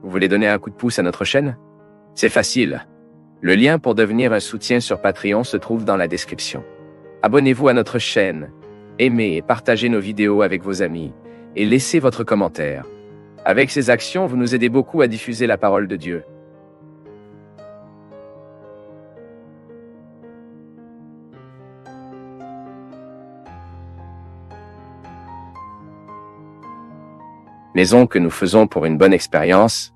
Vous voulez donner un coup de pouce à notre chaîne? C'est facile. Le lien pour devenir un soutien sur Patreon se trouve dans la description. Abonnez-vous à notre chaîne, aimez et partagez nos vidéos avec vos amis, et laissez votre commentaire. Avec ces actions, vous nous aidez beaucoup à diffuser la parole de Dieu. Maison que nous faisons pour une bonne expérience,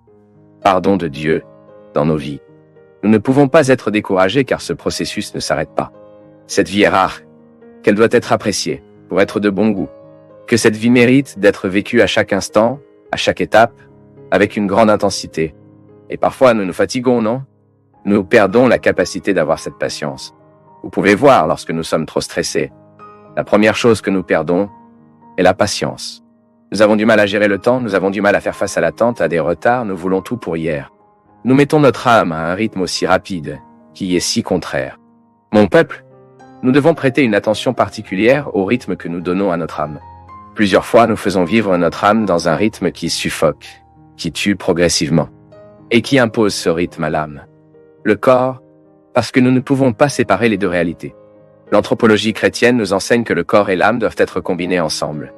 pardon de Dieu, dans nos vies. Nous ne pouvons pas être découragés car ce processus ne s'arrête pas. Cette vie est rare, qu'elle doit être appréciée, pour être de bon goût. Que cette vie mérite d'être vécue à chaque instant, à chaque étape, avec une grande intensité. Et parfois nous nous fatiguons, non? Nous perdons la capacité d'avoir cette patience. Vous pouvez voir lorsque nous sommes trop stressés. La première chose que nous perdons est la patience. Nous avons du mal à gérer le temps, nous avons du mal à faire face à l'attente, à des retards, nous voulons tout pour hier. Nous mettons notre âme à un rythme aussi rapide, qui est si contraire. Mon peuple, nous devons prêter une attention particulière au rythme que nous donnons à notre âme. Plusieurs fois, nous faisons vivre notre âme dans un rythme qui suffoque, qui tue progressivement, et qui impose ce rythme à l'âme. Le corps, parce que nous ne pouvons pas séparer les deux réalités. L'anthropologie chrétienne nous enseigne que le corps et l'âme doivent être combinés ensemble.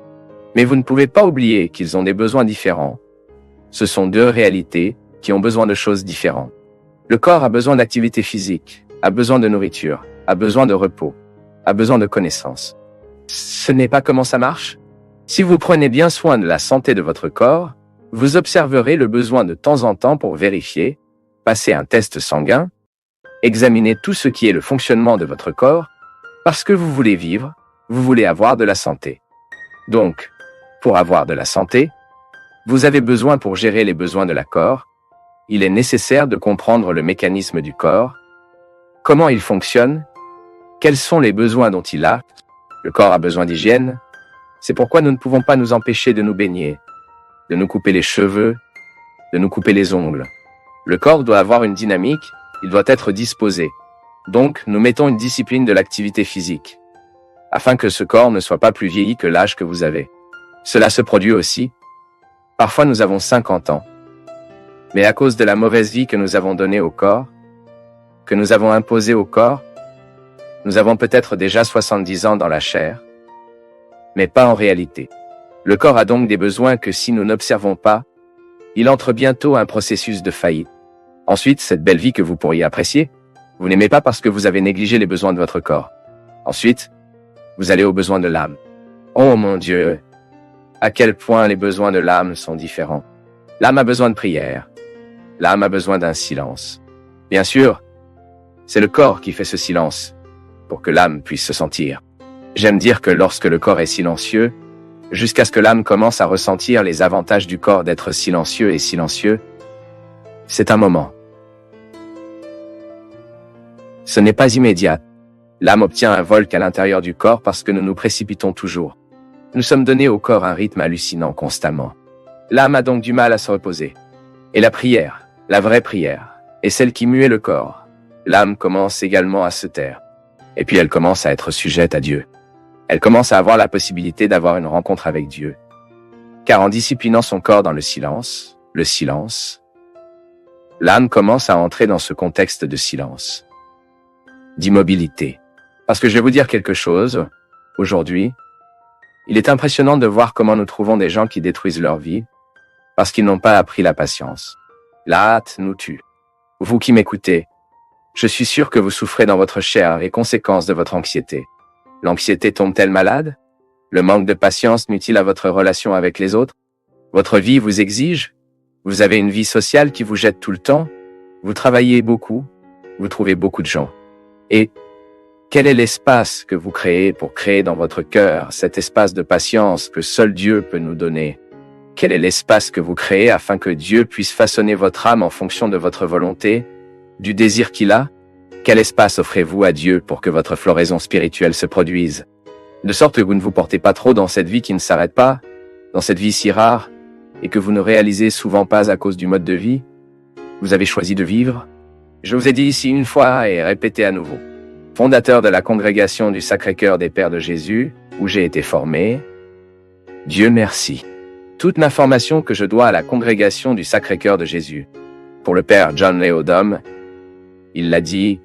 Mais vous ne pouvez pas oublier qu'ils ont des besoins différents. Ce sont deux réalités qui ont besoin de choses différentes. Le corps a besoin d'activité physique, a besoin de nourriture, a besoin de repos, a besoin de connaissances. Ce n'est pas comment ça marche? Si vous prenez bien soin de la santé de votre corps, vous observerez le besoin de temps en temps pour vérifier, passer un test sanguin, examiner tout ce qui est le fonctionnement de votre corps, parce que vous voulez vivre, vous voulez avoir de la santé. Donc, pour avoir de la santé, vous avez besoin pour gérer les besoins de la corps, il est nécessaire de comprendre le mécanisme du corps, comment il fonctionne, quels sont les besoins dont il a. Le corps a besoin d'hygiène, c'est pourquoi nous ne pouvons pas nous empêcher de nous baigner, de nous couper les cheveux, de nous couper les ongles. Le corps doit avoir une dynamique, il doit être disposé. Donc, nous mettons une discipline de l'activité physique, afin que ce corps ne soit pas plus vieilli que l'âge que vous avez. Cela se produit aussi. Parfois nous avons 50 ans. Mais à cause de la mauvaise vie que nous avons donnée au corps, que nous avons imposée au corps, nous avons peut-être déjà 70 ans dans la chair, mais pas en réalité. Le corps a donc des besoins que si nous n'observons pas, il entre bientôt un processus de faillite. Ensuite, cette belle vie que vous pourriez apprécier, vous n'aimez pas parce que vous avez négligé les besoins de votre corps. Ensuite, vous allez aux besoins de l'âme. Oh mon Dieu! À quel point les besoins de l'âme sont différents. L'âme a besoin de prière. L'âme a besoin d'un silence. Bien sûr, c'est le corps qui fait ce silence, pour que l'âme puisse se sentir. J'aime dire que lorsque le corps est silencieux, jusqu'à ce que l'âme commence à ressentir les avantages du corps d'être silencieux et silencieux, c'est un moment. Ce n'est pas immédiat. L'âme obtient un vol qu'à l'intérieur du corps parce que nous nous précipitons toujours. Nous sommes donnés au corps un rythme hallucinant constamment. L'âme a donc du mal à se reposer. Et la prière, la vraie prière, est celle qui muait le corps. L'âme commence également à se taire. Et puis elle commence à être sujette à Dieu. Elle commence à avoir la possibilité d'avoir une rencontre avec Dieu. Car en disciplinant son corps dans le silence, l'âme commence à entrer dans ce contexte de silence, d'immobilité. Parce que je vais vous dire quelque chose, aujourd'hui, il est impressionnant de voir comment nous trouvons des gens qui détruisent leur vie parce qu'ils n'ont pas appris la patience. La hâte nous tue. Vous qui m'écoutez, je suis sûr que vous souffrez dans votre chair les conséquences de votre anxiété. L'anxiété tombe-t-elle malade? Le manque de patience nuit-il à votre relation avec les autres? Votre vie vous exige? Vous avez une vie sociale qui vous jette tout le temps? Vous travaillez beaucoup? Vous trouvez beaucoup de gens? Et quel est l'espace que vous créez pour créer dans votre cœur cet espace de patience que seul Dieu peut nous donner? Quel est l'espace que vous créez afin que Dieu puisse façonner votre âme en fonction de votre volonté, du désir qu'il a? Quel espace offrez-vous à Dieu pour que votre floraison spirituelle se produise? De sorte que vous ne vous portez pas trop dans cette vie qui ne s'arrête pas, dans cette vie si rare, et que vous ne réalisez souvent pas à cause du mode de vie. Vous avez choisi de vivre. Je vous ai dit ici une fois et répété à nouveau. Fondateur de la congrégation du Sacré-Cœur des Pères de Jésus, où j'ai été formé, Dieu merci. toute l'information que je dois à la congrégation du Sacré-Cœur de Jésus. Pour le Père John Léodome, il l'a dit,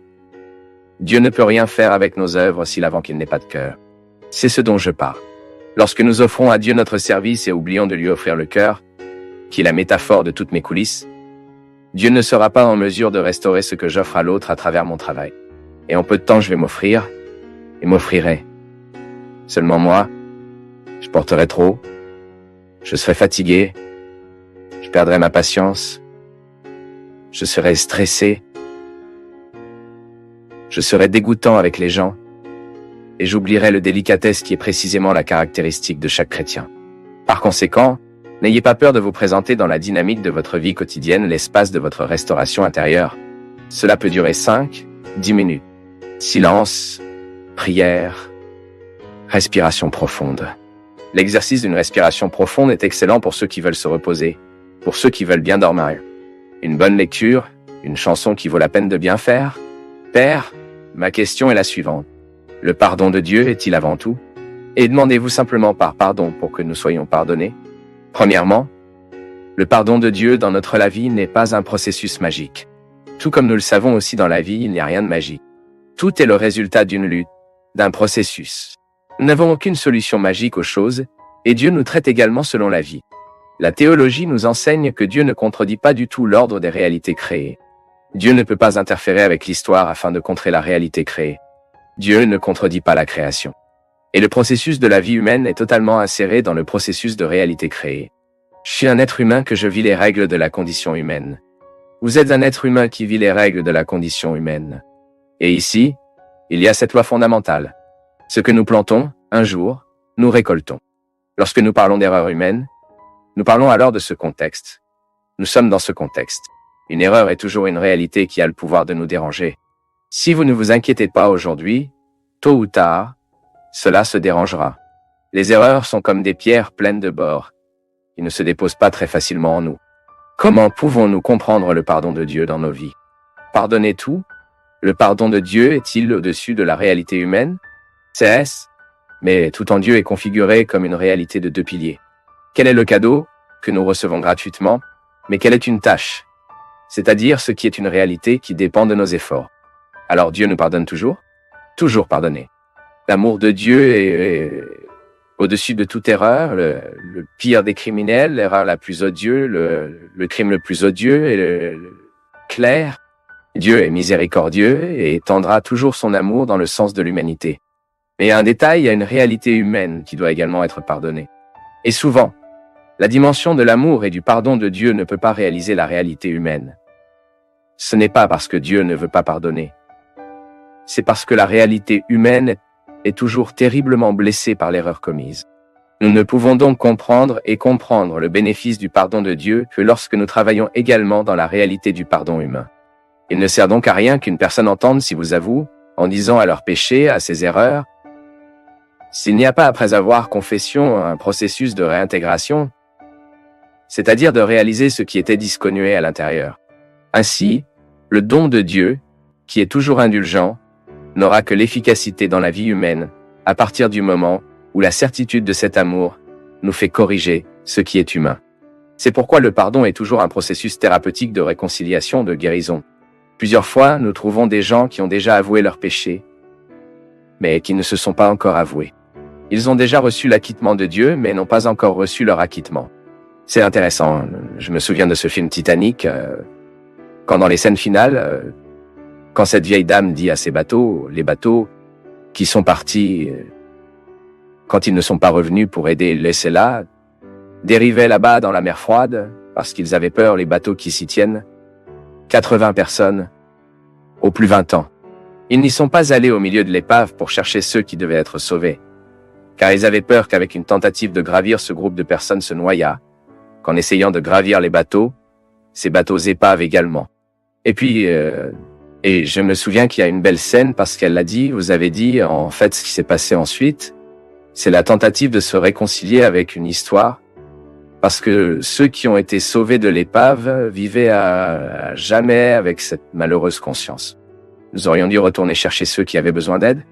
« Dieu ne peut rien faire avec nos œuvres s'il avant qu'il n'ait pas de cœur. » C'est ce dont je parle. Lorsque nous offrons à Dieu notre service et oublions de lui offrir le cœur, qui est la métaphore de toutes mes coulisses, Dieu ne sera pas en mesure de restaurer ce que j'offre à l'autre à travers mon travail. Et en peu de temps, je vais m'offrir et m'offrirai. Seulement moi, je porterai trop, je serai fatigué, je perdrai ma patience, je serai stressé, je serai dégoûtant avec les gens et j'oublierai le délicatesse qui est précisément la caractéristique de chaque chrétien. Par conséquent, n'ayez pas peur de vous présenter dans la dynamique de votre vie quotidienne, l'espace de votre restauration intérieure. Cela peut durer 5, 10 minutes. Silence, prière, respiration profonde. L'exercice d'une respiration profonde est excellent pour ceux qui veulent se reposer, pour ceux qui veulent bien dormir. Une bonne lecture, une chanson qui vaut la peine de bien faire. Père, ma question est la suivante. Le pardon de Dieu est-il avant tout? Et demandez-vous simplement par pardon pour que nous soyons pardonnés? Premièrement, le pardon de Dieu dans notre vie n'est pas un processus magique. Tout comme nous le savons aussi dans la vie, il n'y a rien de magique. Tout est le résultat d'une lutte, d'un processus. Nous n'avons aucune solution magique aux choses, et Dieu nous traite également selon la vie. La théologie nous enseigne que Dieu ne contredit pas du tout l'ordre des réalités créées. Dieu ne peut pas interférer avec l'histoire afin de contrer la réalité créée. Dieu ne contredit pas la création. Et le processus de la vie humaine est totalement inséré dans le processus de réalité créée. Je suis un être humain que je vis les règles de la condition humaine. Vous êtes un être humain qui vit les règles de la condition humaine. Et ici, il y a cette loi fondamentale. Ce que nous plantons, un jour, nous récoltons. Lorsque nous parlons d'erreur humaine, nous parlons alors de ce contexte. Nous sommes dans ce contexte. Une erreur est toujours une réalité qui a le pouvoir de nous déranger. Si vous ne vous inquiétez pas aujourd'hui, tôt ou tard, cela se dérangera. Les erreurs sont comme des pierres pleines de bords. Ils ne se déposent pas très facilement en nous. Comment pouvons-nous comprendre le pardon de Dieu dans nos vies? Pardonner tout? Le pardon de Dieu est-il au-dessus de la réalité humaine? C'est-ce? Mais tout en Dieu est configuré comme une réalité de 2 piliers. Quel est le cadeau que nous recevons gratuitement? Mais quelle est une tâche? C'est-à-dire ce qui est une réalité qui dépend de nos efforts. Alors Dieu nous pardonne toujours? Toujours pardonner. L'amour de Dieu est au-dessus de toute erreur, le pire des criminels, l'erreur la plus odieuse, le crime le plus odieux et le clair. Dieu est miséricordieux et étendra toujours son amour dans le sens de l'humanité. Mais il y a un détail, il y a une réalité humaine qui doit également être pardonnée. Et souvent, la dimension de l'amour et du pardon de Dieu ne peut pas réaliser la réalité humaine. Ce n'est pas parce que Dieu ne veut pas pardonner. C'est parce que la réalité humaine est toujours terriblement blessée par l'erreur commise. Nous ne pouvons donc comprendre le bénéfice du pardon de Dieu que lorsque nous travaillons également dans la réalité du pardon humain. Il ne sert donc à rien qu'une personne entende si vous avoue, en disant à leurs péchés, à ses erreurs. S'il n'y a pas après avoir confession un processus de réintégration, c'est-à-dire de réaliser ce qui était disconnué à l'intérieur. Ainsi, le don de Dieu, qui est toujours indulgent, n'aura que l'efficacité dans la vie humaine à partir du moment où la certitude de cet amour nous fait corriger ce qui est humain. C'est pourquoi le pardon est toujours un processus thérapeutique de réconciliation, de guérison. Plusieurs fois, nous trouvons des gens qui ont déjà avoué leurs péchés, mais qui ne se sont pas encore avoués. Ils ont déjà reçu l'acquittement de Dieu, mais n'ont pas encore reçu leur acquittement. C'est intéressant. Je me souviens de ce film Titanic, quand dans les scènes finales, quand cette vieille dame dit à ses bateaux, les bateaux qui sont partis, quand ils ne sont pas revenus pour aider, laissez là, dérivaient là-bas dans la mer froide, parce qu'ils avaient peur, les bateaux qui s'y tiennent. 80 personnes, au plus 20 ans. Ils n'y sont pas allés au milieu de l'épave pour chercher ceux qui devaient être sauvés, car ils avaient peur qu'avec une tentative de gravir, ce groupe de personnes se noyât, qu'en essayant de gravir les bateaux, ces bateaux épaves également. Et puis, et je me souviens qu'il y a une belle scène parce qu'elle l'a dit, vous avez dit, en fait, ce qui s'est passé ensuite, c'est la tentative de se réconcilier avec une histoire, parce que ceux qui ont été sauvés de l'épave vivaient à jamais avec cette malheureuse conscience. Nous aurions dû retourner chercher ceux qui avaient besoin d'aide.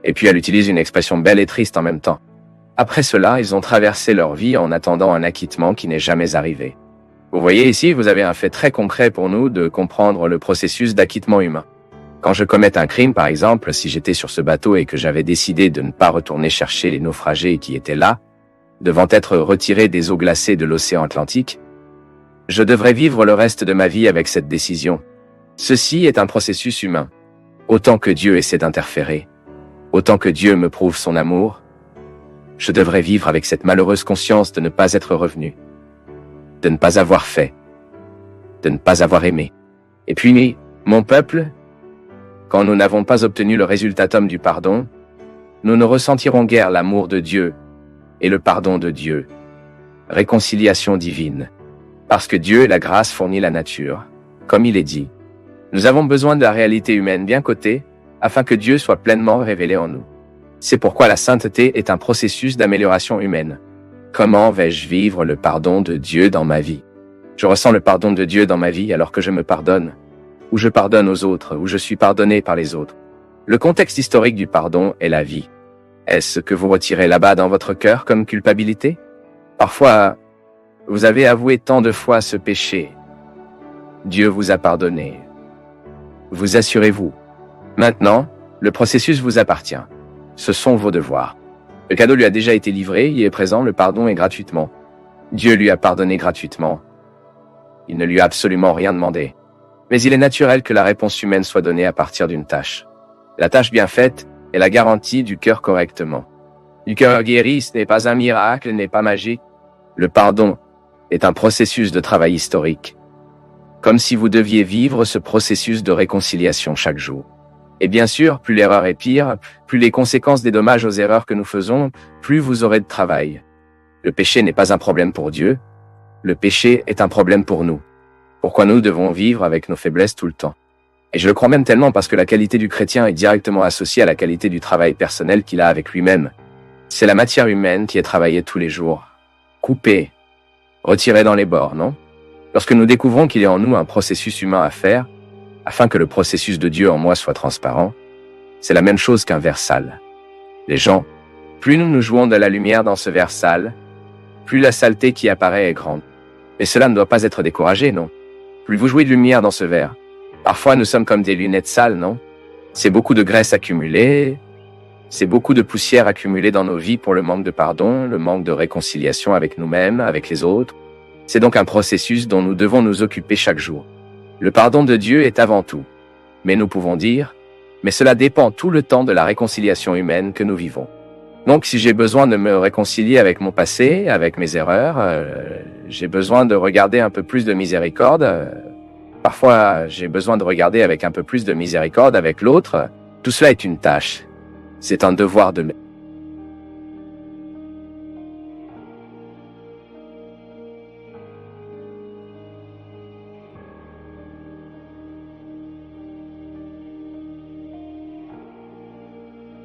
Et puis elle utilise une expression belle et triste en même temps. Après cela, ils ont traversé leur vie en attendant un acquittement qui n'est jamais arrivé. Vous voyez ici, vous avez un fait très concret pour nous de comprendre le processus d'acquittement humain. Quand je commette un crime, par exemple, si j'étais sur ce bateau et que j'avais décidé de ne pas retourner chercher les naufragés qui étaient là, devant être retirés des eaux glacées de l'océan Atlantique, je devrais vivre le reste de ma vie avec cette décision. Ceci est un processus humain. Autant que Dieu essaie d'interférer, autant que Dieu me prouve son amour, je devrais vivre avec cette malheureuse conscience de ne pas être revenu, de ne pas avoir fait, de ne pas avoir aimé. Et puis, mon peuple, quand nous n'avons pas obtenu le résultatum du pardon, nous ne ressentirons guère l'amour de Dieu et le pardon de Dieu. Réconciliation divine. Parce que Dieu et la grâce fournit la nature, comme il est dit. Nous avons besoin de la réalité humaine bien cotée, afin que Dieu soit pleinement révélé en nous. C'est pourquoi la sainteté est un processus d'amélioration humaine. Comment vais-je vivre le pardon de Dieu dans ma vie? Je ressens le pardon de Dieu dans ma vie alors que je me pardonne, ou je pardonne aux autres, ou je suis pardonné par les autres. Le contexte historique du pardon est la vie. Est-ce ce que vous retirez là-bas dans votre cœur comme culpabilité? Parfois, vous avez avoué tant de fois ce péché. Dieu vous a pardonné. Vous assurez-vous. Maintenant, le processus vous appartient. Ce sont vos devoirs. Le cadeau lui a déjà été livré, il est présent, le pardon est gratuitement. Dieu lui a pardonné gratuitement. Il ne lui a absolument rien demandé. Mais il est naturel que la réponse humaine soit donnée à partir d'une tâche. La tâche bien faite est la garantie du cœur correctement. Du cœur guéri, ce n'est pas un miracle, n'est pas magique. Le pardon est un processus de travail historique. Comme si vous deviez vivre ce processus de réconciliation chaque jour. Et bien sûr, plus l'erreur est pire, plus les conséquences des dommages aux erreurs que nous faisons, plus vous aurez de travail. Le péché n'est pas un problème pour Dieu, le péché est un problème pour nous. Pourquoi nous devons vivre avec nos faiblesses tout le temps? Et je le crois même tellement parce que la qualité du chrétien est directement associée à la qualité du travail personnel qu'il a avec lui-même. C'est la matière humaine qui est travaillée tous les jours. Coupée, retirée dans les bords, non? Lorsque nous découvrons qu'il y a en nous un processus humain à faire, afin que le processus de Dieu en moi soit transparent, c'est la même chose qu'un verre sale. Les gens, plus nous nous jouons de la lumière dans ce verre sale, plus la saleté qui apparaît est grande. Mais cela ne doit pas être découragé, non? Plus vous jouez de lumière dans ce verre, parfois nous sommes comme des lunettes sales, non? C'est beaucoup de graisse accumulée, c'est beaucoup de poussière accumulée dans nos vies pour le manque de pardon, le manque de réconciliation avec nous-mêmes, avec les autres. C'est donc un processus dont nous devons nous occuper chaque jour. Le pardon de Dieu est avant tout. Mais nous pouvons dire, mais cela dépend tout le temps de la réconciliation humaine que nous vivons. Donc si j'ai besoin de me réconcilier avec mon passé, avec mes erreurs, j'ai besoin de regarder un peu plus de miséricorde. Parfois, j'ai besoin de regarder avec un peu plus de miséricorde avec l'autre. Tout cela est une tâche. C'est un devoir de...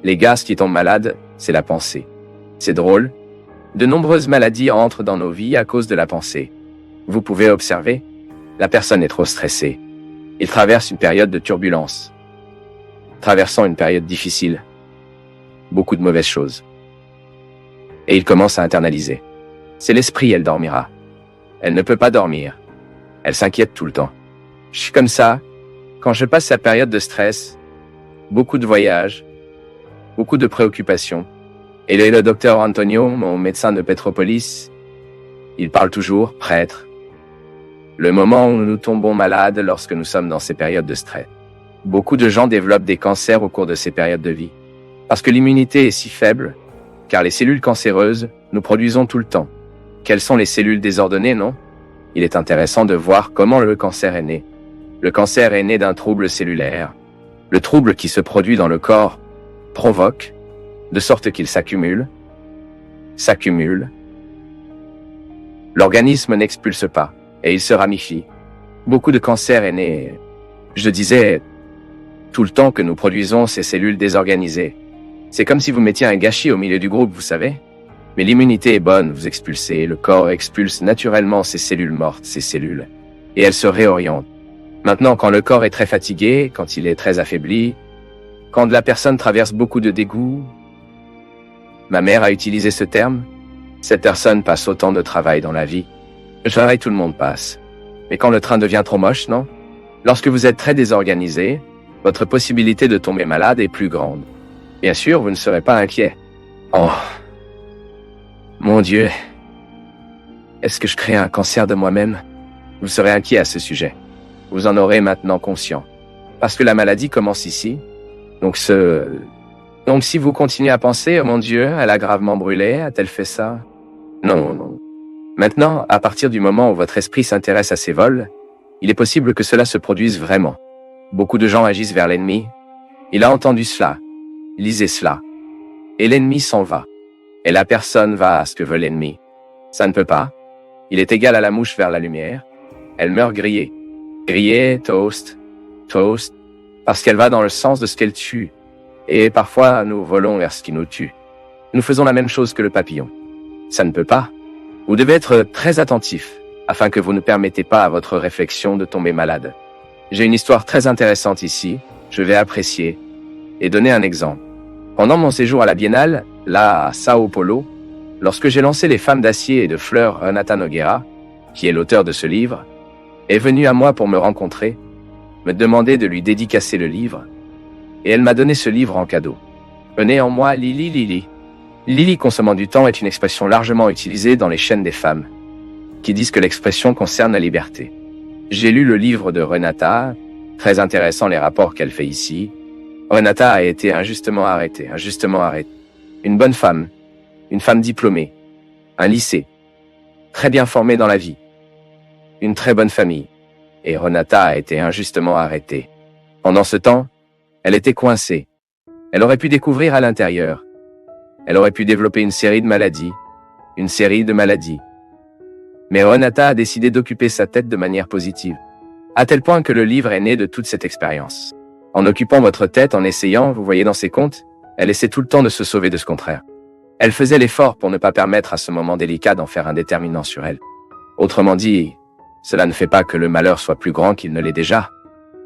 Les gars qui tombent malades, c'est la pensée. C'est drôle. De nombreuses maladies entrent dans nos vies à cause de la pensée. Vous pouvez observer, la personne est trop stressée. Il traverse une période de turbulence. Traversant une période difficile. Beaucoup de mauvaises choses. Et il commence à internaliser. C'est l'esprit, elle dormira. Elle ne peut pas dormir. Elle s'inquiète tout le temps. Je suis comme ça. Quand je passe cette période de stress, beaucoup de voyages, beaucoup de préoccupations. Et le docteur Antonio, mon médecin de Petropolis, il parle toujours, prêtre. Le moment où nous tombons malades lorsque nous sommes dans ces périodes de stress. Beaucoup de gens développent des cancers au cours de ces périodes de vie. Parce que l'immunité est si faible, car les cellules cancéreuses, nous produisons tout le temps. Quelles sont les cellules désordonnées, non? Il est intéressant de voir comment le cancer est né. Le cancer est né d'un trouble cellulaire. Le trouble qui se produit dans le corps provoque, de sorte qu'il s'accumule. L'organisme n'expulse pas, et il se ramifie. Beaucoup de cancers est né, je disais, tout le temps que nous produisons ces cellules désorganisées. C'est comme si vous mettiez un gâchis au milieu du groupe, vous savez. Mais l'immunité est bonne, vous expulsez, le corps expulse naturellement ces cellules mortes, ces cellules, et elles se réorientent. Maintenant, quand le corps est très fatigué, quand il est très affaibli, quand la personne traverse beaucoup de dégoût, Ma mère a utilisé ce terme. Cette personne passe autant de travail dans la vie. Le travail, tout le monde passe. Mais quand le train devient trop moche, non? Lorsque vous êtes très désorganisé, votre possibilité de tomber malade est plus grande. Bien sûr, vous ne serez pas inquiet. Oh, mon Dieu, est-ce que je crée un cancer de moi-même? Vous serez inquiet à ce sujet. Vous en aurez maintenant conscient. Parce que la maladie commence ici. Donc si vous continuez à penser, oh mon Dieu, elle a gravement brûlé, a-t-elle fait ça? Non. Maintenant, à partir du moment où votre esprit s'intéresse à ces vols, il est possible que cela se produise vraiment. Beaucoup de gens agissent vers l'ennemi. Il a entendu cela. Lisez cela. Et l'ennemi s'en va. Et la personne va à ce que veut l'ennemi. Ça ne peut pas. Il est égal à la mouche vers la lumière. Elle meurt grillée. Grillée, toast, parce qu'elle va dans le sens de ce qu'elle tue. Et parfois, nous volons vers ce qui nous tue. Nous faisons la même chose que le papillon. Ça ne peut pas. Vous devez être très attentif, afin que vous ne permettez pas à votre réflexion de tomber malade. J'ai une histoire très intéressante ici, je vais apprécier, et donner un exemple. Pendant mon séjour à la Biennale, là à Sao Paulo, lorsque j'ai lancé Les Femmes d'acier et de fleurs, Renata Nogueira, qui est l'auteur de ce livre, est venue à moi pour me rencontrer, me demander de lui dédicacer le livre, et elle m'a donné ce livre en cadeau. Venez en moi, Lili. Lili consommant du temps est une expression largement utilisée dans les chaînes des femmes, qui disent que l'expression concerne la liberté. J'ai lu le livre de Renata, très intéressant les rapports qu'elle fait ici. Renata a été injustement arrêtée. Une bonne femme, une femme diplômée, un lycée, très bien formée dans la vie, une très bonne famille. Et Renata a été injustement arrêtée. Pendant ce temps, elle était coincée. Elle aurait pu découvrir à l'intérieur. Elle aurait pu développer une série de maladies. Mais Renata a décidé d'occuper sa tête de manière positive. À tel point que le livre est né de toute cette expérience. En occupant votre tête, en essayant, vous voyez dans ses comptes, elle essaie tout le temps de se sauver de ce contraire. Elle faisait l'effort pour ne pas permettre à ce moment délicat d'en faire un déterminant sur elle. Autrement dit, cela ne fait pas que le malheur soit plus grand qu'il ne l'est déjà.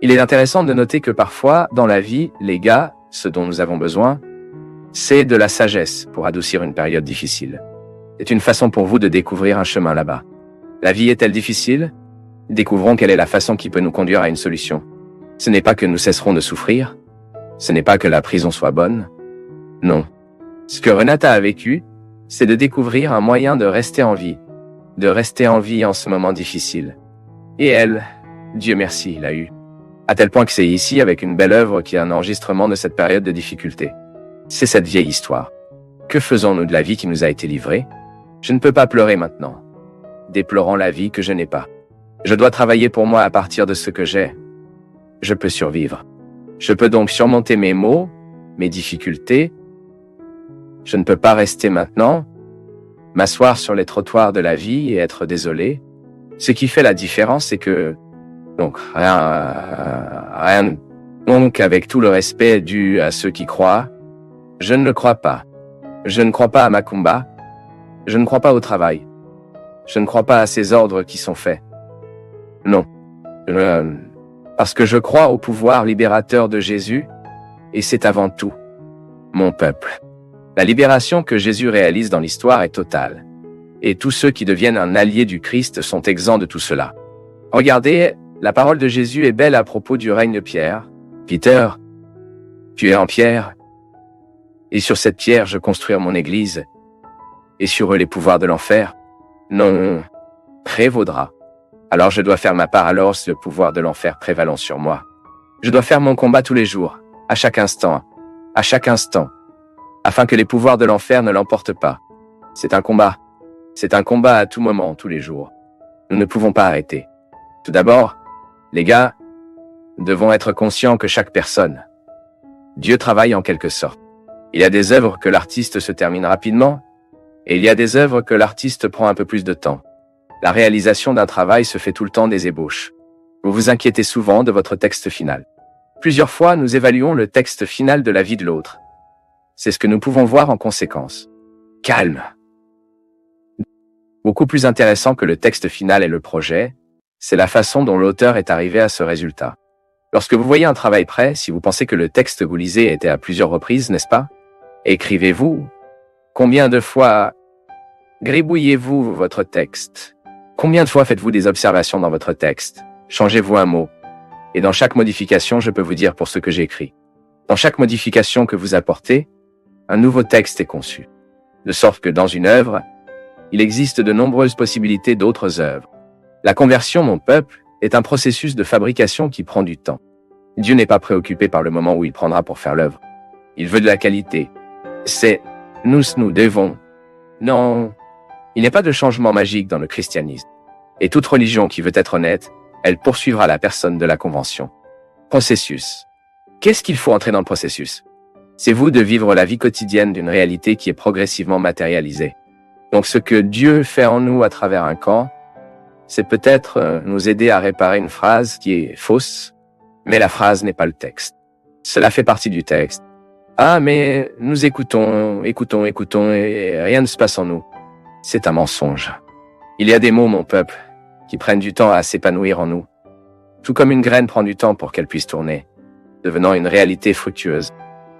Il est intéressant de noter que parfois, dans la vie, les gars, ce dont nous avons besoin, c'est de la sagesse pour adoucir une période difficile. C'est une façon pour vous de découvrir un chemin là-bas. La vie est-elle difficile? Découvrons quelle est la façon qui peut nous conduire à une solution. Ce n'est pas que nous cesserons de souffrir. Ce n'est pas que la prison soit bonne. Non. Ce que Renata a vécu, c'est de découvrir un moyen de rester en vie. De rester en vie en ce moment difficile. Et elle, Dieu merci, l'a eu. À tel point que c'est ici, avec une belle œuvre, qui est un enregistrement de cette période de difficulté. C'est cette vieille histoire. Que faisons-nous de la vie qui nous a été livrée? Je ne peux pas pleurer maintenant, déplorant la vie que je n'ai pas. Je dois travailler pour moi à partir de ce que j'ai. Je peux survivre. Je peux donc surmonter mes maux, mes difficultés. Je ne peux pas rester maintenant, m'asseoir sur les trottoirs de la vie et être désolé. Ce qui fait la différence, c'est que, donc, rien, donc avec tout le respect dû à ceux qui croient, je ne le crois pas. Je ne crois pas à Macumba. Je ne crois pas au travail. Je ne crois pas à ces ordres qui sont faits. Non. Parce que je crois au pouvoir libérateur de Jésus, et c'est avant tout mon peuple. La libération que Jésus réalise dans l'histoire est totale. Et tous ceux qui deviennent un allié du Christ sont exempts de tout cela. Regardez, la parole de Jésus est belle à propos du règne de Pierre. Peter, tu es en pierre, et sur cette pierre je construirai mon église, et sur eux les pouvoirs de l'enfer, non, prévaudra. Alors je dois faire ma part alors le pouvoir de l'enfer prévalant sur moi. Je dois faire mon combat tous les jours, à chaque instant, afin que les pouvoirs de l'enfer ne l'emportent pas. C'est un combat à tout moment, tous les jours. Nous ne pouvons pas arrêter. Tout d'abord, les gars, nous devons être conscients que chaque personne, Dieu travaille en quelque sorte. Il y a des œuvres que l'artiste se termine rapidement, et il y a des œuvres que l'artiste prend un peu plus de temps. La réalisation d'un travail se fait tout le temps des ébauches. Vous vous inquiétez souvent de votre texte final. Plusieurs fois, nous évaluons le texte final de la vie de l'autre. C'est ce que nous pouvons voir en conséquence. Calme. Beaucoup plus intéressant que le texte final et le projet, c'est la façon dont l'auteur est arrivé à ce résultat. Lorsque vous voyez un travail prêt, si vous pensez que le texte que vous lisez était à plusieurs reprises, n'est-ce pas? Écrivez-vous. Combien de fois gribouillez-vous votre texte? Combien de fois faites-vous des observations dans votre texte? Changez-vous un mot? Et dans chaque modification, je peux vous dire pour ce que j'écris. Dans chaque modification que vous apportez, un nouveau texte est conçu. De sorte que dans une œuvre, il existe de nombreuses possibilités d'autres œuvres. La conversion, mon peuple, est un processus de fabrication qui prend du temps. Dieu n'est pas préoccupé par le moment où il prendra pour faire l'œuvre. Il veut de la qualité. C'est nous devons. Non, il n'y a pas de changement magique dans le christianisme. Et toute religion qui veut être honnête, elle poursuivra la personne de la convention. Processus. Qu'est-ce qu'il faut entrer dans le processus? C'est vous de vivre la vie quotidienne d'une réalité qui est progressivement matérialisée. Donc ce que Dieu fait en nous à travers un camp, c'est peut-être nous aider à réparer une phrase qui est fausse, mais la phrase n'est pas le texte. Cela fait partie du texte. Ah, mais nous écoutons, et rien ne se passe en nous. C'est un mensonge. Il y a des mots, mon peuple, qui prennent du temps à s'épanouir en nous. Tout comme une graine prend du temps pour qu'elle puisse tourner, devenant une réalité fructueuse.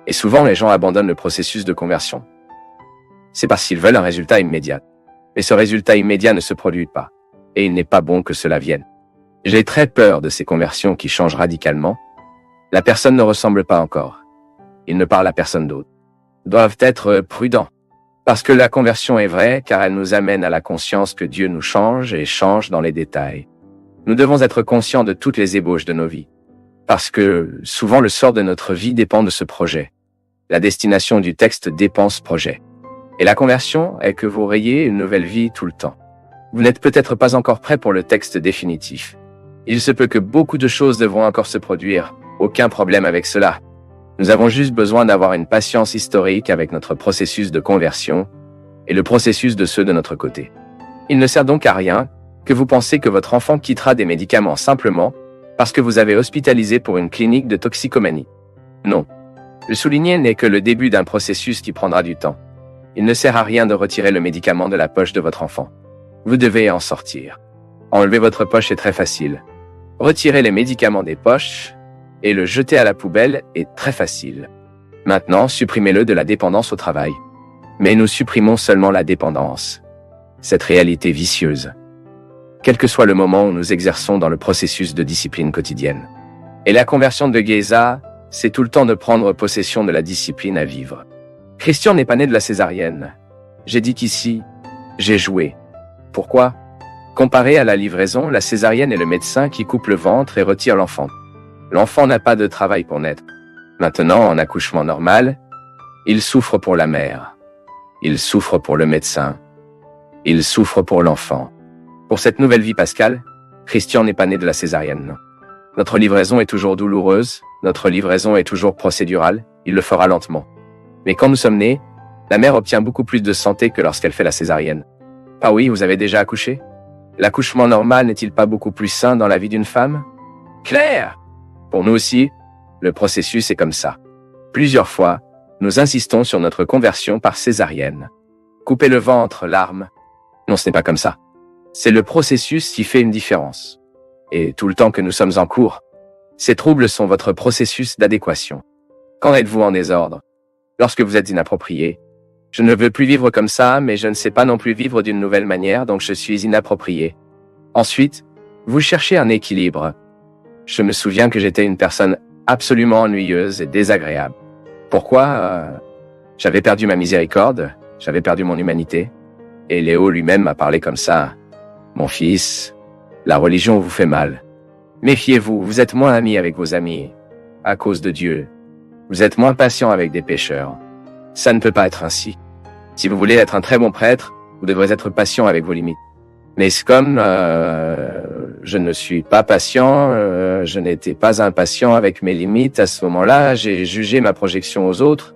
Et souvent, les gens abandonnent le processus de conversion. C'est parce qu'ils veulent un résultat immédiat. Mais ce résultat immédiat ne se produit pas. Et il n'est pas bon que cela vienne. J'ai très peur de ces conversions qui changent radicalement. La personne ne ressemble pas encore. Il ne parle à personne d'autre. Doivent être prudents. Parce que la conversion est vraie, car elle nous amène à la conscience que Dieu nous change et change dans les détails. Nous devons être conscients de toutes les ébauches de nos vies. Parce que souvent le sort de notre vie dépend de ce projet. La destination du texte dépend de ce projet. Et la conversion est que vous rayez une nouvelle vie tout le temps. Vous n'êtes peut-être pas encore prêt pour le texte définitif. Il se peut que beaucoup de choses devront encore se produire. Aucun problème avec cela. Nous avons juste besoin d'avoir une patience historique avec notre processus de conversion et le processus de ceux de notre côté. Il ne sert donc à rien que vous pensez que votre enfant quittera des médicaments simplement parce que vous avez hospitalisé pour une clinique de toxicomanie. Non. Le souligner n'est que le début d'un processus qui prendra du temps. Il ne sert à rien de retirer le médicament de la poche de votre enfant. Vous devez en sortir. Enlever votre poche est très facile. Retirer les médicaments des poches et le jeter à la poubelle est très facile. Maintenant, supprimez-le de la dépendance au travail. Mais nous supprimons seulement la dépendance. Cette réalité vicieuse. Quel que soit le moment où nous exerçons dans le processus de discipline quotidienne. Et la conversion de Géza, c'est tout le temps de prendre possession de la discipline à vivre. Christian n'est pas né de la césarienne. J'ai dit qu'ici, j'ai joué. Pourquoi? Comparé à la livraison, la césarienne est le médecin qui coupe le ventre et retire l'enfant. L'enfant n'a pas de travail pour naître. Maintenant, en accouchement normal, il souffre pour la mère. Il souffre pour le médecin. Il souffre pour l'enfant. Pour cette nouvelle vie pascale, Christian n'est pas né de la césarienne, non. Notre livraison est toujours douloureuse, notre livraison est toujours procédurale, il le fera lentement. Mais quand nous sommes nés, la mère obtient beaucoup plus de santé que lorsqu'elle fait la césarienne. Ah oui, vous avez déjà accouché? L'accouchement normal n'est-il pas beaucoup plus sain dans la vie d'une femme? Claire! Pour nous aussi, le processus est comme ça. Plusieurs fois, nous insistons sur notre conversion par césarienne. Couper le ventre, l'arme. Non, ce n'est pas comme ça. C'est le processus qui fait une différence. Et tout le temps que nous sommes en cours, ces troubles sont votre processus d'adéquation. Quand êtes-vous en désordre? Lorsque vous êtes inapproprié. Je ne veux plus vivre comme ça, mais je ne sais pas non plus vivre d'une nouvelle manière, donc je suis inapproprié. Ensuite, vous cherchez un équilibre. Je me souviens que j'étais une personne absolument ennuyeuse et désagréable. Pourquoi? J'avais perdu ma miséricorde, j'avais perdu mon humanité. Et Léo lui-même m'a parlé comme ça. Mon fils, la religion vous fait mal. Méfiez-vous, vous êtes moins ami avec vos amis, à cause de Dieu. Vous êtes moins patient avec des pécheurs. Ça ne peut pas être ainsi. Si vous voulez être un très bon prêtre, vous devrez être patient avec vos limites. Mais c'est comme je ne suis pas patient, je n'étais pas impatient avec mes limites. À ce moment-là, j'ai jugé ma projection aux autres,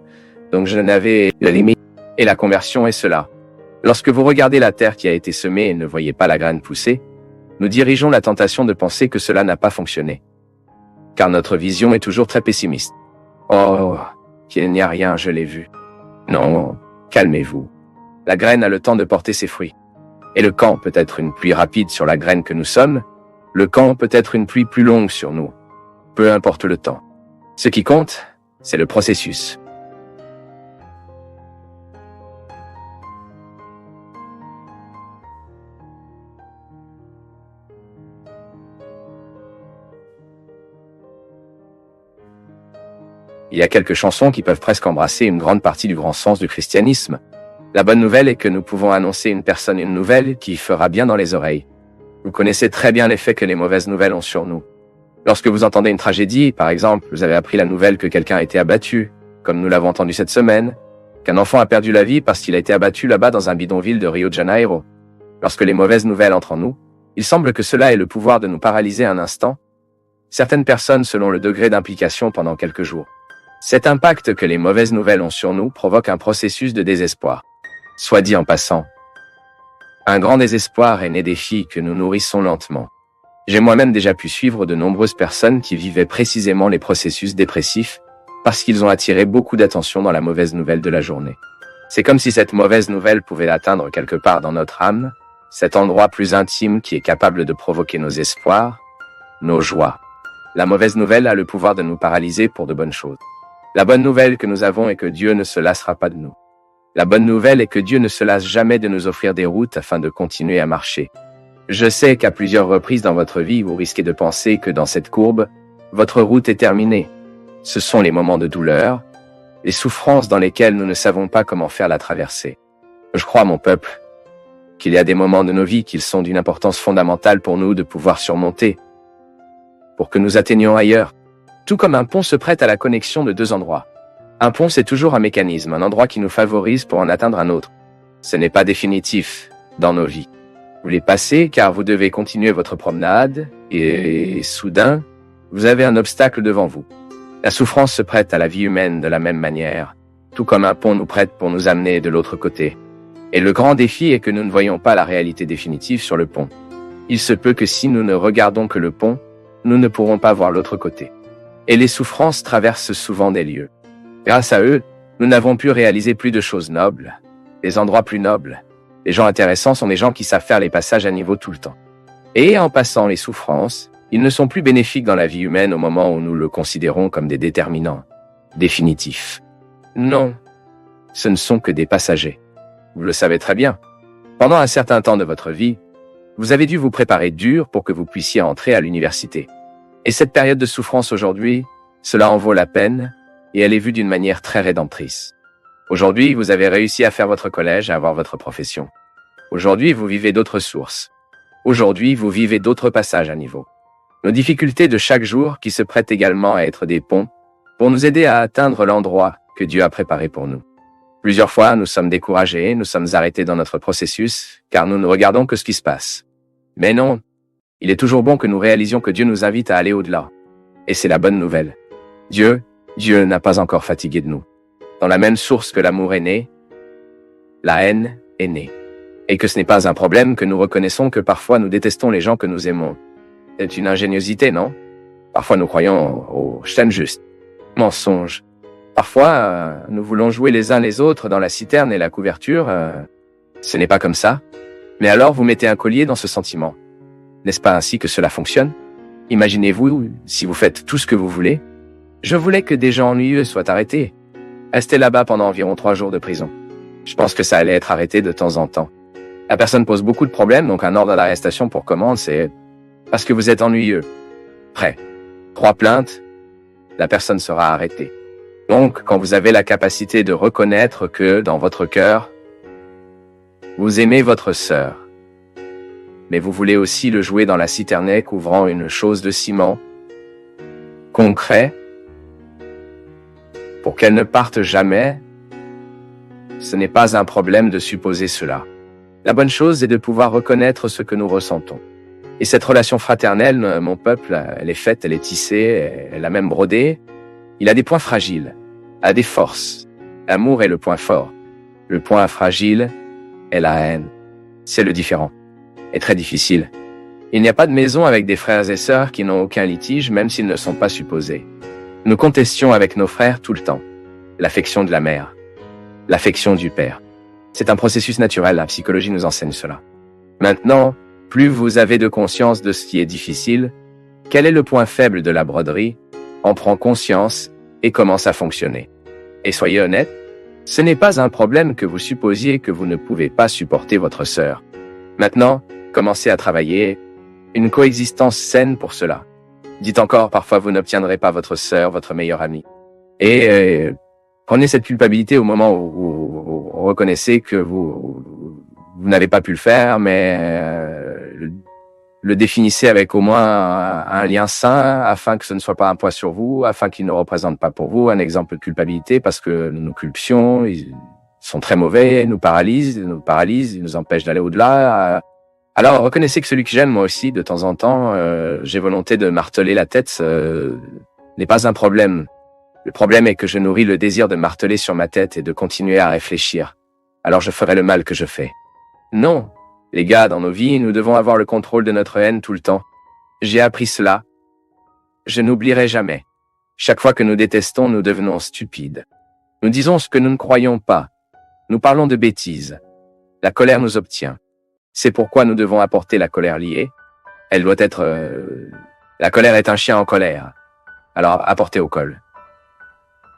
donc je n'avais de limite. Et la conversion est cela. Lorsque vous regardez la terre qui a été semée et ne voyez pas la graine pousser, nous dirigeons la tentation de penser que cela n'a pas fonctionné. Car notre vision est toujours très pessimiste. Oh, qu'il n'y a rien, je l'ai vu. Non, calmez-vous. La graine a le temps de porter ses fruits. Et le camp peut être une pluie rapide sur la graine que nous sommes, le camp peut être une pluie plus longue sur nous. Peu importe le temps. Ce qui compte, c'est le processus. Il y a quelques chansons qui peuvent presque embrasser une grande partie du grand sens du christianisme. La bonne nouvelle est que nous pouvons annoncer une personne une nouvelle qui fera bien dans les oreilles. Vous connaissez très bien l'effet que les mauvaises nouvelles ont sur nous. Lorsque vous entendez une tragédie, par exemple, vous avez appris la nouvelle que quelqu'un a été abattu, comme nous l'avons entendu cette semaine, qu'un enfant a perdu la vie parce qu'il a été abattu là-bas dans un bidonville de Rio de Janeiro. Lorsque les mauvaises nouvelles entrent en nous, il semble que cela ait le pouvoir de nous paralyser un instant, certaines personnes selon le degré d'implication pendant quelques jours. Cet impact que les mauvaises nouvelles ont sur nous provoque un processus de désespoir. Soit dit en passant, un grand désespoir est né des filles que nous nourrissons lentement. J'ai moi-même déjà pu suivre de nombreuses personnes qui vivaient précisément les processus dépressifs parce qu'ils ont attiré beaucoup d'attention dans la mauvaise nouvelle de la journée. C'est comme si cette mauvaise nouvelle pouvait atteindre quelque part dans notre âme, cet endroit plus intime qui est capable de provoquer nos espoirs, nos joies. La mauvaise nouvelle a le pouvoir de nous paralyser pour de bonnes choses. La bonne nouvelle que nous avons est que Dieu ne se lassera pas de nous. La bonne nouvelle est que Dieu ne se lasse jamais de nous offrir des routes afin de continuer à marcher. Je sais qu'à plusieurs reprises dans votre vie, vous risquez de penser que dans cette courbe, votre route est terminée. Ce sont les moments de douleur, les souffrances dans lesquelles nous ne savons pas comment faire la traversée. Je crois, mon peuple, qu'il y a des moments de nos vies qui sont d'une importance fondamentale pour nous de pouvoir surmonter, pour que nous atteignions ailleurs. Tout comme un pont se prête à la connexion de deux endroits. Un pont, c'est toujours un mécanisme, un endroit qui nous favorise pour en atteindre un autre. Ce n'est pas définitif dans nos vies. Vous les passez car vous devez continuer votre promenade et soudain, vous avez un obstacle devant vous. La souffrance se prête à la vie humaine de la même manière, tout comme un pont nous prête pour nous amener de l'autre côté. Et le grand défi est que nous ne voyons pas la réalité définitive sur le pont. Il se peut que si nous ne regardons que le pont, nous ne pourrons pas voir l'autre côté. Et les souffrances traversent souvent des lieux. Grâce à eux, nous n'avons pu réaliser plus de choses nobles, des endroits plus nobles. Les gens intéressants sont des gens qui savent faire les passages à niveau tout le temps. Et en passant les souffrances, ils ne sont plus bénéfiques dans la vie humaine au moment où nous le considérons comme des déterminants définitifs. Non, ce ne sont que des passagers. Vous le savez très bien. Pendant un certain temps de votre vie, vous avez dû vous préparer dur pour que vous puissiez entrer à l'université. Et cette période de souffrance aujourd'hui, cela en vaut la peine, et elle est vue d'une manière très rédemptrice. Aujourd'hui, vous avez réussi à faire votre collège, à avoir votre profession. Aujourd'hui, vous vivez d'autres sources. Aujourd'hui, vous vivez d'autres passages à niveau. Nos difficultés de chaque jour qui se prêtent également à être des ponts pour nous aider à atteindre l'endroit que Dieu a préparé pour nous. Plusieurs fois, nous sommes découragés, nous sommes arrêtés dans notre processus, car nous ne regardons que ce qui se passe. Mais non, il est toujours bon que nous réalisions que Dieu nous invite à aller au-delà. Et c'est la bonne nouvelle. Dieu n'a pas encore fatigué de nous. Dans la même source que l'amour est né, la haine est née. Et que ce n'est pas un problème que nous reconnaissons que parfois nous détestons les gens que nous aimons. C'est une ingéniosité, non? Parfois nous croyons au chêne juste. Mensonge. Parfois, nous voulons jouer les uns les autres dans la citerne et la couverture. Ce n'est pas comme ça. Mais alors vous mettez un collier dans ce sentiment. N'est-ce pas ainsi que cela fonctionne? Imaginez-vous si vous faites tout ce que vous voulez. Je voulais que des gens ennuyeux soient arrêtés. Restez là-bas pendant environ 3 jours de prison. Je pense que ça allait être arrêté de temps en temps. La personne pose beaucoup de problèmes, donc un ordre d'arrestation pour commande, c'est parce que vous êtes ennuyeux. Prêt. 3 plaintes, la personne sera arrêtée. Donc, quand vous avez la capacité de reconnaître que, dans votre cœur, vous aimez votre sœur, mais vous voulez aussi le jouer dans la citernette couvrant une chose de ciment, concret, pour qu'elle ne parte jamais, ce n'est pas un problème de supposer cela. La bonne chose est de pouvoir reconnaître ce que nous ressentons. Et cette relation fraternelle, mon peuple, elle est faite, elle est tissée, elle a même brodé. Il a des points fragiles, a des forces. L'amour est le point fort. Le point fragile est la haine. C'est le différent. Et très difficile. Il n'y a pas de maison avec des frères et sœurs qui n'ont aucun litige, même s'ils ne sont pas supposés. Nous contestions avec nos frères tout le temps. L'affection de la mère. L'affection du père. C'est un processus naturel, la psychologie nous enseigne cela. Maintenant, plus vous avez de conscience de ce qui est difficile, quel est le point faible de la broderie, en prend conscience et commence à fonctionner. Et soyez honnête, ce n'est pas un problème que vous supposiez que vous ne pouvez pas supporter votre sœur. Maintenant, commencez à travailler une coexistence saine pour cela. Dites encore, parfois vous n'obtiendrez pas votre sœur, votre meilleure amie. Et prenez cette culpabilité au moment où vous reconnaissez que vous n'avez pas pu le faire, mais le définissez avec au moins un lien sain afin que ce ne soit pas un poids sur vous, afin qu'il ne représente pas pour vous un exemple de culpabilité, parce que nos culptions, ils sont très mauvais, nous paralysent, ils nous empêchent d'aller au-delà. Alors reconnaissez que celui que j'aime, moi aussi, de temps en temps, j'ai volonté de marteler la tête, n'est pas un problème. Le problème est que je nourris le désir de marteler sur ma tête et de continuer à réfléchir. Alors je ferai le mal que je fais. Non, les gars, dans nos vies, nous devons avoir le contrôle de notre haine tout le temps. J'ai appris cela. Je n'oublierai jamais. Chaque fois que nous détestons, nous devenons stupides. Nous disons ce que nous ne croyons pas. Nous parlons de bêtises. La colère nous obtient. C'est pourquoi nous devons apporter la colère liée. Elle doit être... La colère est un chien en colère. Alors apportez au col.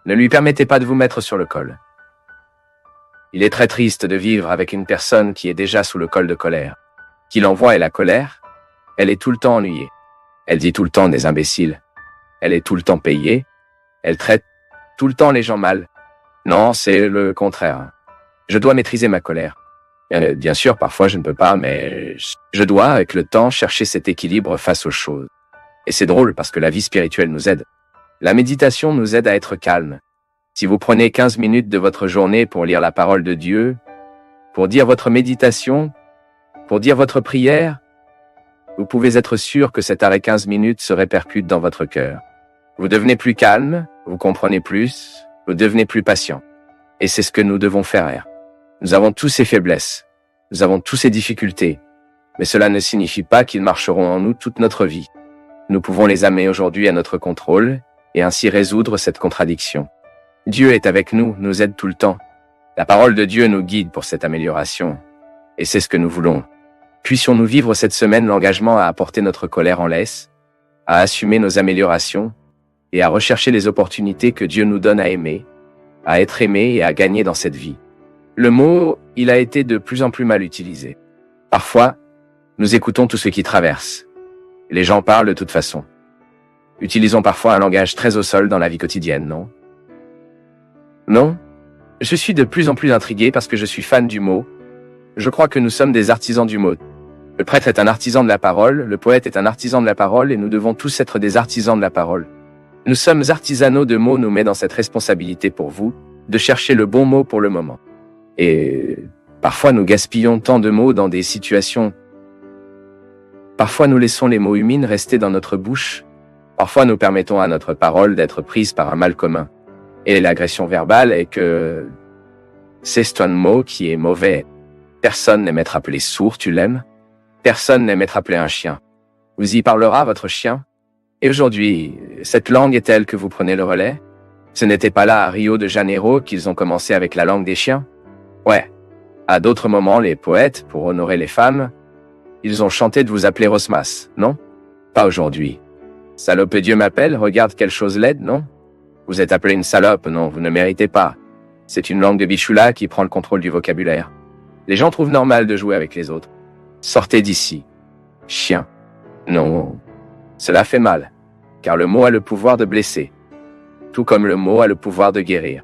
Ne lui permettez pas de vous mettre sur le col. Il est très triste de vivre avec une personne qui est déjà sous le col de colère. Qui l'envoie est la colère. Elle est tout le temps ennuyée. Elle dit tout le temps des imbéciles. Elle est tout le temps payée. Elle traite tout le temps les gens mal. Non, c'est le contraire. Je dois maîtriser ma colère. Bien sûr, parfois je ne peux pas, mais je dois, avec le temps, chercher cet équilibre face aux choses. Et c'est drôle parce que la vie spirituelle nous aide. La méditation nous aide à être calme. Si vous prenez 15 minutes de votre journée pour lire la parole de Dieu, pour dire votre méditation, pour dire votre prière, vous pouvez être sûr que cet arrêt 15 minutes se répercute dans votre cœur. Vous devenez plus calme, vous comprenez plus, vous devenez plus patient. Et c'est ce que nous devons faire. Nous avons tous ces faiblesses, nous avons tous ces difficultés, mais cela ne signifie pas qu'ils marcheront en nous toute notre vie. Nous pouvons les amener aujourd'hui à notre contrôle et ainsi résoudre cette contradiction. Dieu est avec nous, nous aide tout le temps. La parole de Dieu nous guide pour cette amélioration. Et c'est ce que nous voulons. Puissions-nous vivre cette semaine l'engagement à apporter notre colère en laisse, à assumer nos améliorations et à rechercher les opportunités que Dieu nous donne à aimer, à être aimé et à gagner dans cette vie. Le mot, il a été de plus en plus mal utilisé. Parfois, nous écoutons tout ce qui traverse. Les gens parlent de toute façon. Utilisons parfois un langage très au sol dans la vie quotidienne, non? Non? Je suis de plus en plus intrigué parce que je suis fan du mot. Je crois que nous sommes des artisans du mot. Le prêtre est un artisan de la parole, le poète est un artisan de la parole et nous devons tous être des artisans de la parole. Nous sommes artisanaux de mots nous met dans cette responsabilité pour vous, de chercher le bon mot pour le moment. Et parfois nous gaspillons tant de mots dans des situations. Parfois nous laissons les mots humides rester dans notre bouche. Parfois nous permettons à notre parole d'être prise par un mal commun. Et l'agression verbale est que c'est un mot qui est mauvais. Personne n'aime être appelé sourd, tu l'aimes? Personne n'aime être appelé un chien. Vous y parlera, votre chien? Et aujourd'hui, cette langue est telle que vous prenez le relais? Ce n'était pas là à Rio de Janeiro qu'ils ont commencé avec la langue des chiens? Ouais. À d'autres moments, les poètes, pour honorer les femmes, ils ont chanté de vous appeler Rosmas, non? Pas aujourd'hui. Salope, Dieu m'appelle, regarde quelle chose laide, non? Vous êtes appelé une salope, non, vous ne méritez pas. C'est une langue de bichoula qui prend le contrôle du vocabulaire. Les gens trouvent normal de jouer avec les autres. Sortez d'ici. Chien. Non. Cela fait mal, car le mot a le pouvoir de blesser. Tout comme le mot a le pouvoir de guérir.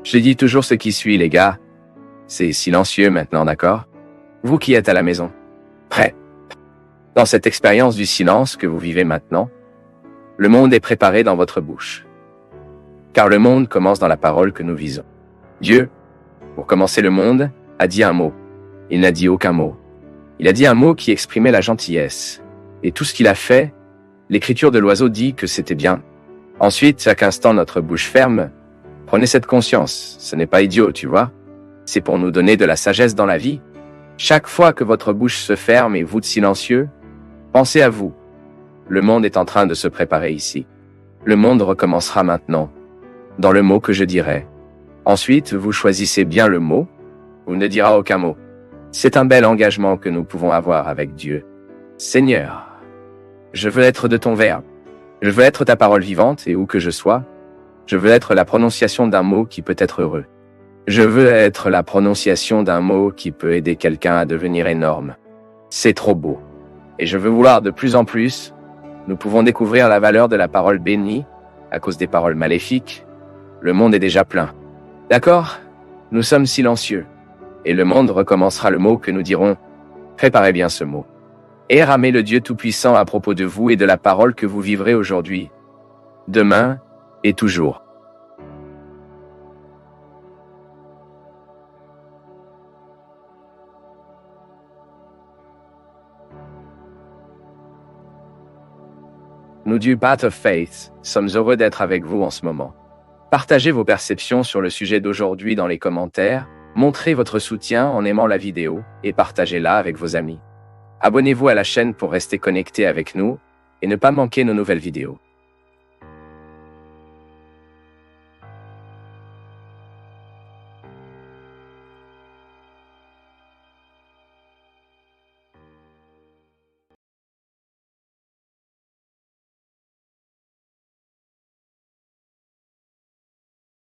Je dis toujours ce qui suit, les gars. C'est silencieux maintenant, d'accord? Vous qui êtes à la maison. Prêt. Dans cette expérience du silence que vous vivez maintenant, le monde est préparé dans votre bouche. Car le monde commence dans la parole que nous visons. Dieu, pour commencer le monde, a dit un mot. Il n'a dit aucun mot. Il a dit un mot qui exprimait la gentillesse. Et tout ce qu'il a fait, l'écriture de l'oiseau dit que c'était bien. Ensuite, chaque instant, notre bouche ferme. Prenez cette conscience. Ce n'est pas idiot, tu vois. C'est pour nous donner de la sagesse dans la vie. Chaque fois que votre bouche se ferme et vous silencieux, pensez à vous. Le monde est en train de se préparer ici. Le monde recommencera maintenant, dans le mot que je dirai. Ensuite, vous choisissez bien le mot, ou ne dira aucun mot. C'est un bel engagement que nous pouvons avoir avec Dieu. Seigneur, je veux être de ton verbe. Je veux être ta parole vivante et où que je sois, je veux être la prononciation d'un mot qui peut être heureux. Je veux être la prononciation d'un mot qui peut aider quelqu'un à devenir énorme. C'est trop beau. Et je veux vouloir de plus en plus. Nous pouvons découvrir la valeur de la parole bénie à cause des paroles maléfiques. Le monde est déjà plein. D'accord? Nous sommes silencieux. Et le monde recommencera le mot que nous dirons. Préparez bien ce mot. Et ramez le Dieu Tout-Puissant à propos de vous et de la parole que vous vivrez aujourd'hui, demain et toujours. Nous du Path of Faith sommes heureux d'être avec vous en ce moment. Partagez vos perceptions sur le sujet d'aujourd'hui dans les commentaires, montrez votre soutien en aimant la vidéo et partagez-la avec vos amis. Abonnez-vous à la chaîne pour rester connecté avec nous et ne pas manquer nos nouvelles vidéos.